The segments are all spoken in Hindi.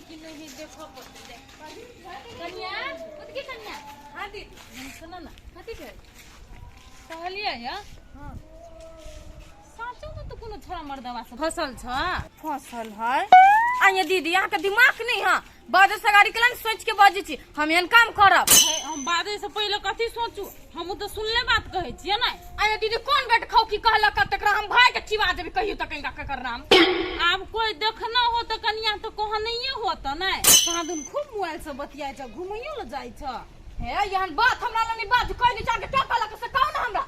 कि नहीं देखो पड़ते कन्या खुद की कन्या। हाँ दीदी सुनो ना कथी कह कहलिए या हाँ साचो में तो कोनो छोरा मर्दवा से फसल है आइए दीदी यहाँ के दिमाग नहीं है बाजे से गाड़ी के सोच के बाजे छी हम एहन काम करब हम बाजे से पहले कथी सोचू हम तो सुनले बात कहे छिए ना आइए दीदी कौन बेट खाऊ की कहलक तकरा हम भाई के चिवा देबे कहियो त कहीं का नाम अब कोई देखना हो तो कन्या तो कह नहीं होत ना कहां दुन खूब मोबाइल से बतियाय छ घुमैयो ल जाय छ हे यहन बात हमरा लनी बात कहली जाके टका लक से कहू ना हमरा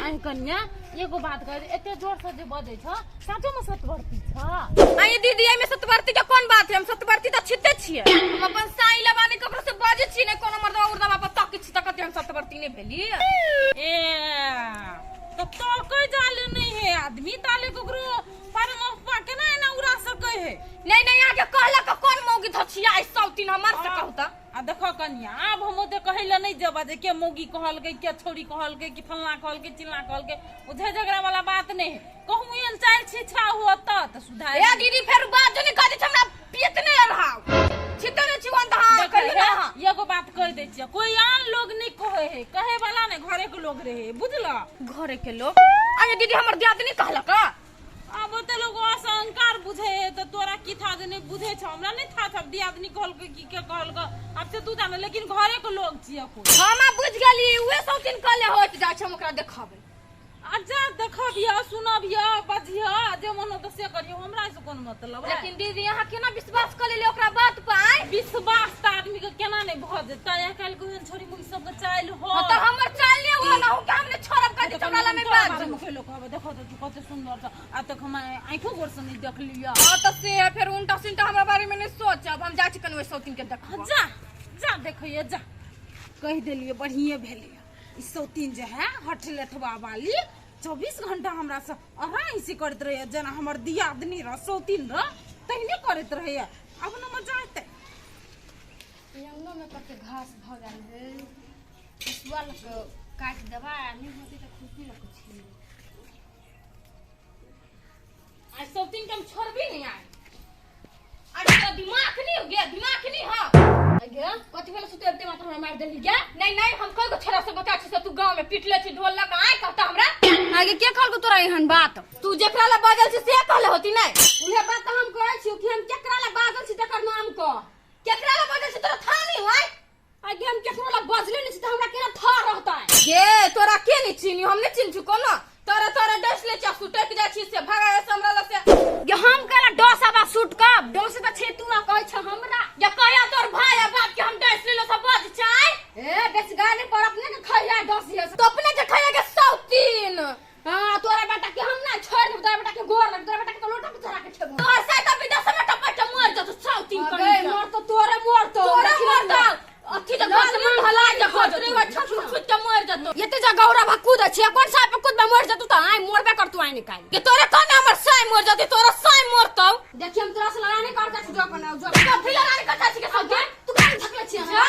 आई कन्या एगो बात कह एते जोर से जे बजे छ साचो में सतवर्ती छ आई दीदी एमे सतवर्ती के कोन बात है हम सतवर्ती त छिते छिए हम अपन साई लबानी ककरो से बाजे छी ने कोनो मर्दवा उर्दवा पर तक छी त कते हम सतवर्ती ने भेली ए तो कई जाल नहीं है आदमी ताले ककरो पर मफपा के ना उड़ा सके है नहीं आगे कहला का कोन मौगी धछिया आई सौती न मार सकौ त आ देखो कन्या अब हम ओते कहैला नहीं जब जे के मौगी कहल गई के छोरी कहल गई कि फलना कहल गई चिल्ला कहल गई उधे झगड़ा वाला बात नहीं है कहूं एन चाल छिछा होत त सुधार ए दीदी फेर बात नहीं कहि हमरा पियत नहीं रहाव छिते ने छिवन त हां कहली हां एगो बात कह दे छिए कोई आन लोग नहीं कहे है कहे वाला ने घरे के लोग रहे बुझला घरे के लोग अरे दीदी हमर दियाद नहीं कहला का अब ते लोग असंकार बुझे तो तोरा की था जे नहीं बुझे छ हमरा नहीं था सब दियादनी कहल के की के कहल के अब से तू जाने लेकिन घरे के लोग छिए को हम बुझ गेली उहे सब दिन कहले होत जा छ हमरा देखाबे अच्छा देखबिया सुनबिया बजिया जे मन तो से करियो हमरा से कोन मतलब लेकिन दीदी यहां केना विश्वास कर ले ओकरा बात पर विश्वास त आदमी के केना नहीं भ जेता या काल को छोरी मुई सब के चाल हो त हमर चाल ले हो ना के हमने छोरब का हमरा ला में बात मुखे लोग कहबे देखो त तू कते सुंदर छ आ तक हम आंखों गोर से नहीं देख लिया आ त से फिर उल्टा सिल्टा हमरा बारे में नहीं सोचब हम जा छी कनवे सौतीन के देख जा देखिए जा कह देलिए बढ़िए भेलिए ई सौतीन जे है हठलेठवा वाली 24 घंटा हमरा से अहां इसी करत रहे जना हमर दियादनी र सौतीन र तहिने करत रहे अब न मजा आते यंगनो में कते घास भ गेल है इसवाल को काट देबा नहीं होती त खुशी लग छी आज सौतीन कम छोड़बी नहीं आए आज तो दिमाग नहीं हो गया दिमाग नहीं हां आगे कथि वाला सुतेते मात्र हमरा मार देली क्या नहीं हम कल को छोरा से बता छी से तू गांव में पिटले छी ढोल लगा आय कहता हमरा आगे के कहल को तोरा एहन बात तू जेकरा ला बाजल छी से कहले होती नहीं उहे बात हम कहै छी कि हम केकरा ला बाजल छी तकर नाम को केकरा ला बाजल छी तोरा था नहीं होय आगे हम केकरा ला बाजले नहीं छी त हमरा केना था रहता है ये तोरा के नहीं चिनी हम नहीं चिन छु कोनो तोरा डस ले चा सुटक जा छी से भागा समरा से ये हम करा डोसाबा सुट का डोस त छे तू ना कहै छ हमरा या कहया तोर भाई आ बाप के हम डस ले लो सब बाज चाय ए बेस गाने पर अपने के खैया डस ये तो अपने के खैया के सौतीन हां तोरा बेटा के हम ना छोड़ दे तोरा बेटा के गोर लग तोरा बेटा के तो लोटा पे चढ़ा के छेबो तोर से त विदेश में टपट मर जा तू सौतीन कर अबे मर तो तोरे मर तो अथी त बात में भला जा खतरे वा छुट के मर जा तो ये ते जा गौरा भकुद छै कोन सा पे कूद में मर जा तू त आइ मरबे कर तू आइ निकाल के तोरे कने हमर साई मर जाती तोरा साई मरतौ देखि हम तोरा से लड़ाई करता छी जो कने जो कथि लड़ाई करता छी के सब तू काहे झकले छी हमरा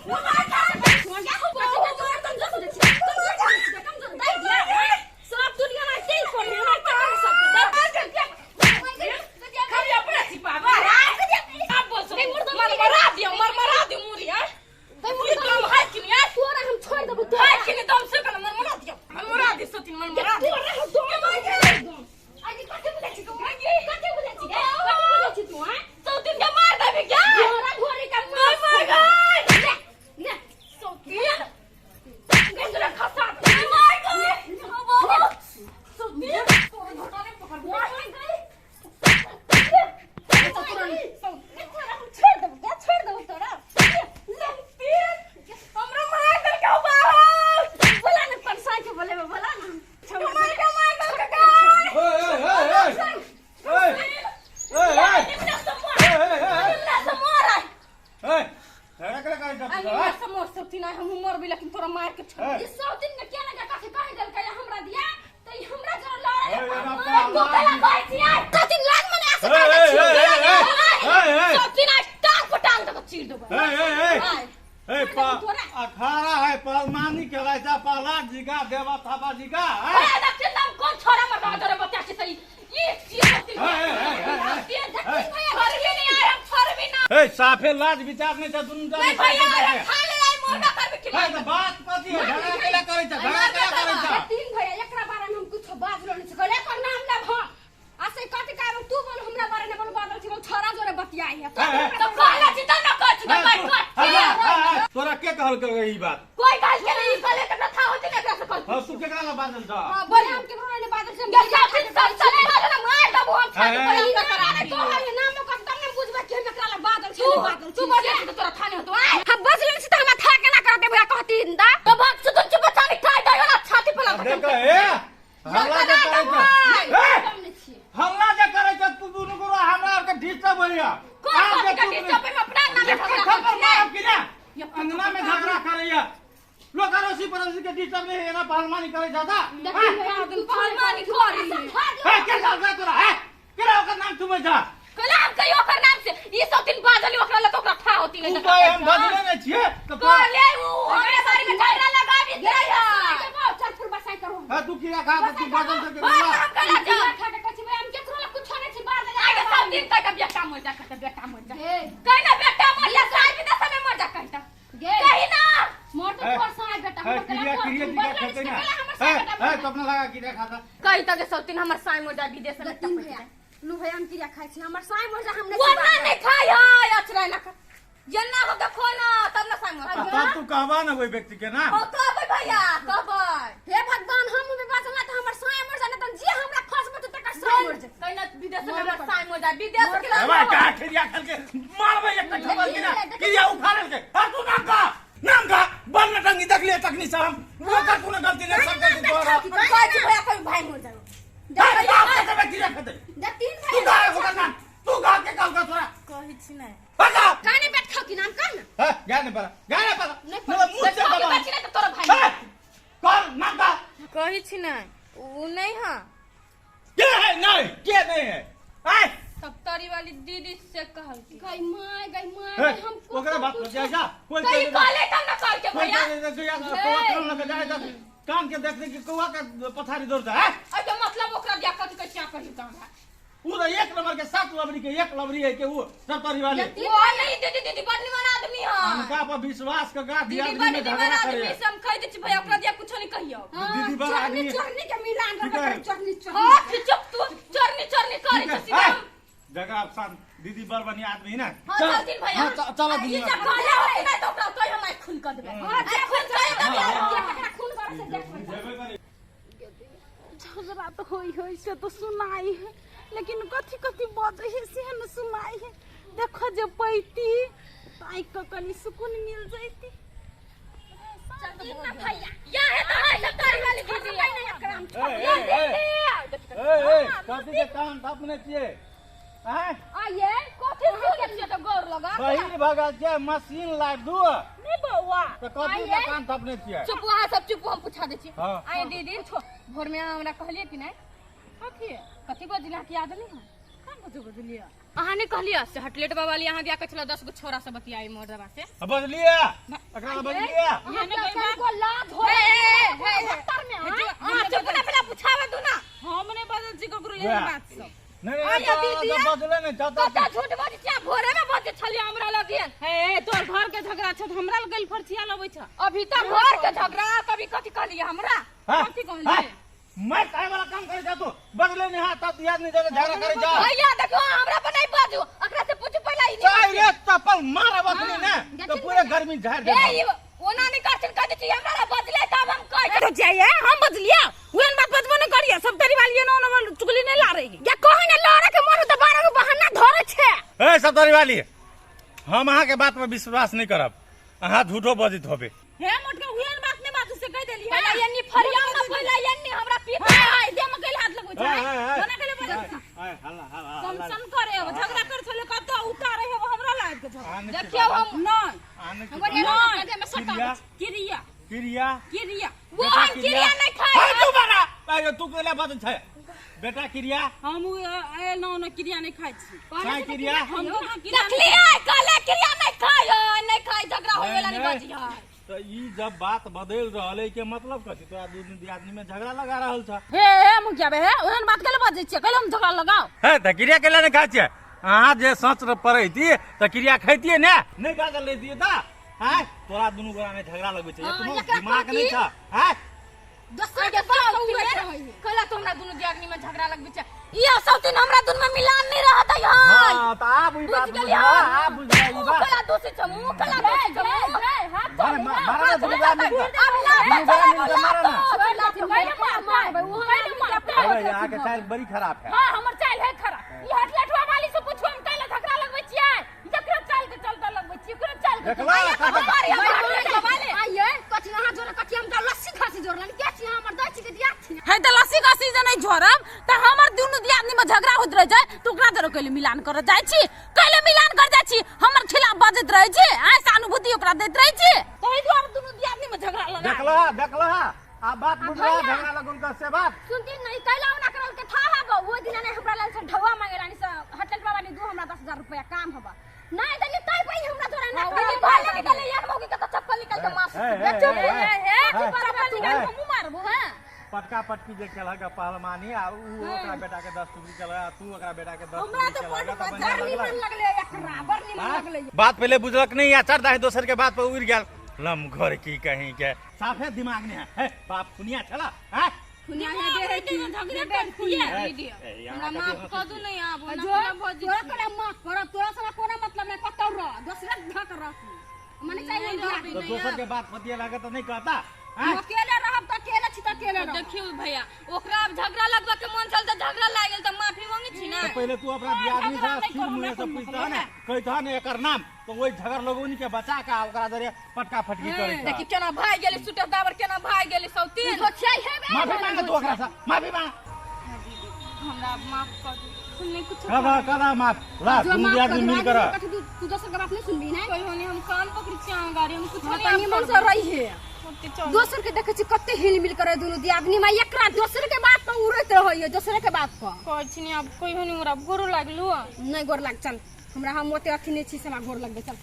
वो मार क्या हो तोरा कम जस दे छी कम जस दे दिया सब दुनिया में तेल कर ले तार सब खाली अपने छिपा बा अब बोल मरा दियो मुरी यार मुरी तो हाथ कि यार तोरा हम छोड़ देबो तो हाथ कि दम से कर मरा दियो मरा दे सती मरा दे आज कते बुझे छी तू कते बुझे छी तू हां तो दिन के मार देबे क्या घोड़ा घोड़ी का मार गई ले सौतीन गंजरा खसा मार गई सौतीन तोरा घोटा ने पकड़ मार गई छोड़ दो तोरा हमरा मार दे के बाहर बोला न पंसा के बोले बोला न मार दे का हम मर भी लेकिन तोरा मार के छोड़ इस सौतीन ने क्या लगा काहे कहे दल के हमरा दिया त हमरा जरा लड़े तू कला कहै छी सौतीन लाग मने ऐसे सौतीन टांग को टांग दे चीर दो ए पा अखाड़ा है पालमानी के राजा पाला जिगा देवा थाबा जिगा ए दक्षिण नाम कौन छोरा मर रहा तोरे बच्चा के सही ये चीज होती है ये देखी मैं घर भी नहीं आया हम छोड़ भी साफे लाज विचार नहीं था दुनु जाने नहीं भैया खा ले आई मोटा कर के है तो बात कथी है झगड़ा केला करे छ झगड़ा केला करे छ तीन भैया एकरा बारे में हम कुछ बात लो नहीं सकले एकर नाम ले भ आसे कट का तू बोल हमरा बारे में बोल बादल छी छोरा जोरे बतियाई है तो कहला छी त न कछ न कट तोरा के कहल के ई बात कोई गाल के नहीं कहले त था होती न एकरा से कल हां तू केकरा ला बादल छ हां बोले हम के ने बादल से देखा फिर सब चले ना मार दबो हम छाती पर ही करा रे तो है नाम कट तब ने बुझबे के एकरा ला बादल से बादल तू बोले तो तोरा थाने होतो हम बस लेन से त हमरा था के ना करते भैया कहती इंदा तो भाग से तुम चुप छानी खाई दो ना छाती पर देख ए हल्ला जे करे छ हल्ला जे करे छ तू दुनु को हमरा के डिस्टर्ब भइया कौन का डिस्टर्ब में अपना ना झगड़ा अंगना में झगड़ा करैया लोग अड़ोसी पड़ोसी के डिस्टर्ब नहीं है ना पालमानी करे जाता पालमानी करी है के झगड़ा तोरा है केरा ओकर नाम तुम जा कलाम कहियो ओकर नाम से ई सब दिन बादल ओकरा ल तो ओकरा ठा होती है तू तो हम बदले नहीं छिए तो बोले वो हमरे सारी में झगड़ा लगा भी दे चल फिर बसाई करो हां तू किया खा तू बादल से के हम कला जा खा के कछि हम केकरो ल कुछ नहीं छी बादल आगे सब दिन तक बेटा मर जा कहना बेटा मर जा साई भी दस में मर जा कहता कही ना मोर तो छोड़ साई बेटा है क्रिया दिखा खेते ना है तो अपना लगा किरा खाता कही तक सब दिन हमर साई मर जा विदेश में तीन भैया नु भैया हम किरा खाई छी हमर साई मर जा हम नहीं खाई है अचरा ना जन्ना हो के खोना तब ना साई मर तब तू कहबा ना कोई व्यक्ति के ना ओ कहबै भैया कहबै हे भगवान हम में बात ना त हमर साई मर जा ना त जे हमरा फसबे त तक साई मर जा कहना विदेश में हमर साई मर जा विदेश के ए भाई का क्रिया खेल के मारबे एक खबर के ना क्रिया उखाड़ के आ तू नाम का बन टंगी देख ले तकनी से हम वो का तूने गलती नहीं सब गलती तोरा कहै छी भैया कोई भाई मर जाओ क्रिया खेते तीन तू गा होगा ना तू गा के कल का तोरा कहै छी नहीं बता काने बैठ खाओ की नाम कर ना है गाने पर मतलब मुझ से बाबा बाबा बैठ ना तोरा भाई कौन नाम का कहै छी नहीं उ नहीं हां क्या है नहीं है आय सप्तरी वाली दीदी से कहल की गई माय हम ओकरा बात हो जाए जा कोई कहीं काले तब ना कह के भैया कान के देखने की कौवा का पथारी दौड़ है अरे मतलब ओकरा दिया कथि के क्या कहि त वो तो एक नंबर के 7 लवरी के एक लवरी है कि वो सप्तरी वाली वो नहीं दीदी बड़ निमन आदमी है उनका पर विश्वास का गा दिया दीदी बड़ निमन आदमी से हम कह दै छी भैया ओकरा दिया कुछ नहीं कहियो दीदी बड़ आदमी चरनी के मिलान कर चरनी हां चुप तू चरनी करे छी जगह आप सान दीदी बड़ बढ़िया आदमी ना चल दिन भैया चलो दीदी ये सब कहले हो नहीं तो ओकरा तो हम खून कर देबे हां जे खून कर खून कर से देख झगड़ा तो होई से तो सुनाई है लेकिन कथी कथी बाजे है से न सुनाई है देखो जे पैती ताई को कनी सुकून मिल जाती भैया या है तो है सप्तरी वाली दीदी नहीं एकरा कथी के काम अपने किए हैं आये कथि के तो गौर लगा बहिर भगा के मशीन ला दू नहीं बउआ तो कथी के काम अपने किए चुप वहां सब चुप हम पूछा दे छी हां आये दीदी भोर में हमरा कहलिए कि नहीं कथी बजला की याद नहीं है बजलिया अहाँ ने कहलिए से हटलेट बाबा लिए अहाँ दिया के चलो 10 गो छोरा से बतियाई मोर दबा से बजलिया एकरा बजलिया ये ने को लाज हो हे सत्तर में हां चुप ना पहले पूछावे दू ना हमने बदल जी ककरो ये बात सब नहीं बदले नहीं जाता तो झूठ बोल छी भोरे में बजे छलिए हमरा लगे हे तोर घर के झगड़ा छ हमरा लगे फरछिया लबै छ अभी तक घर के झगड़ा कभी कथी कहलिए हमरा कथी कहलिए मैं काय वाला काम करे जा तू बदले नहीं हाथ तब याद नहीं जगह झगड़ा करे जा भैया देखो हमरा पर नहीं बाजू अकरा से पूछ पहला ही चाहे रे चप्पल मारा बदली ना तो पूरे गर्मी झाड़ दे ए ओना नहीं करछन कह दी हमरा बदले तब हम कह तो जाइए हम बदलिया वेन बात बदबो नहीं करिए सब तेरी वाली न चुगली नहीं ला रही या कहि ना लड़े के मन तो 12 के बहाना धरे छे ए सतरी वाली हम अहाँ के बात पर विश्वास नहीं करब अहाँ झूठो बजित होबे हे मोटका वेन बात नहीं बात से कह देली पहला यन्नी फरिया ना पहला यन्नी हमरा पीठ है दे में गइल हाथ लगो छै कोना के बजा हल्ला कम करे झगड़ा कर छले कत उतारे है हमरा लाग के झगड़ा देखियो हम नहीं हमर ये में सटा क्रिया क्रिया वो हम क्रिया नहीं खाए हां तू बना तू केला बात छै बेटा क्रिया हम ए न क्रिया नहीं खाई छी काय क्रिया हम देखलिए कले क्रिया नहीं खाई झगड़ा होय वाला नहीं बजी है तो ई जब बात बदल रहले के मतलब कथि तो आदमी में झगड़ा लगा रहल छ हे मुखिया बे ओहन बात केले बजे छी कहले हम झगड़ा लगाओ है त क्रिया केला नहीं खाय छै हाँ जे सोच पड़े थी तो क्रिया खैतिए ने नहीं कागज ले दिए था हैं तोरा दुनू गोरा में झगड़ा लगबे छै हाँ, तुम एकरा दिमाग कहती। नहीं था हैं दोसर के बात कहला तो हमरा दुनु दियादनी में झगड़ा लगबे छै ई सब दिन हमरा दुनु में मिलान नहीं रहत है हां तो आप ई बात बुझा आप बुझा ई बात कला दोषी छमु कला दोषी छमु हाथ मारे मारे दुनुगा में अब ला दुनुगा में मारे ना पहले मार भाई वो अरे यहाँ के चाल बड़ी खराब है हां हमर चाल है खराब ई हटलटवा वाली से पूछो हम काला झगड़ा लगबे छियै जकरा चाल के चलता लगबे छियै ओकरा चाल के देखला आइए कथि हां जोर कथि हम लस्सी खासी जोरलन के छी हमर दाची के दिया छी है त लस्सी कासी जे नहीं झोरब त हमर दुनु दियादनी में झगड़ा होत रह जाय तो ओकरा जरो कइले मिलान कर जाय छी कइले मिलान कर जाय छी हमर खिलाफ बाजत रह छी आ सहानुभूति ओकरा देत रह छी तही द्वारा दुनु दियादनी में झगड़ा लगा देखला आ बात बुझला झगड़ा लगन का से बात सुनती नहीं कैला ना करल के था हबो वो दिन ने हमरा लाल से ढवा मांगे रानी से हटल बाबा ने दो हमरा 10,000 रुपया काम हबा नहीं दली तई पई हमरा तोरा ना कहली भाले निकले एक मौके के तो चप्पल निकल के मार चुप है चप्पल निकाल के मुंह मारबो हां पटका पटकी जे केला का पहलवानी आ उ ओकरा बेटा के 10 टुकड़ी केला तू ओकरा बेटा के 10 हमरा तो बड़ बाजार निमन लगले एकरा बड़ निमन लगले बात पहले बुझलक नहीं या चढ़ दाही दोसर के बात पर उड़ गेल लम घर की कहीं के साफे दिमाग में है बाप खुनिया छला हैं खुनिया है दे की झगड़े बैठ खुनिया दे दियो हमरा माफ कर दू नहीं आबो ना तोरा करे माफ कर तोरा से कोनो मतलब नहीं कतौ रह दोसरा ढक रह मने चाहिए तो दोसर के बात पतिया लागे तो नहीं कहता अकेले रहब त अकेले छी त अकेले रह देखियो भैया ओकरा झगड़ा लगबा के मन चल त झगड़ा लाग गेल त माफी मांगी छी ना तो पहले तू अपना दियादनी से सिर मुंह से पूछता ने कहता ने एकर नाम तो वही झगड़ लगोनी के बचा का ओकरा जरे पटका फटकी करे देखि केना भाई गेली सुटर दावर केना भाई गेली सौतीन सोचिए है माफी मांग तू ओकरा से माफी मांग हमरा माफ कर दू सुनने कुछ कदा माफ ला तुम दियादनी मिल कर तू दोसर के बात नहीं सुनबी ना कोई होनी हम कान पकड़ी छी गाड़ी हम कुछ नहीं निमन से रही है दोसर के देखे छी कते हिल मिल करे दुनु दियादनी में एकरा दोसर के बात पर उड़त रहइए दोसर के बात पर कोई छी अब कोई होनी हमरा गोरो लागलू नहीं गोर लाग चल हमरा हम ओते अथी नहीं छी से हमरा गोर लगबे चल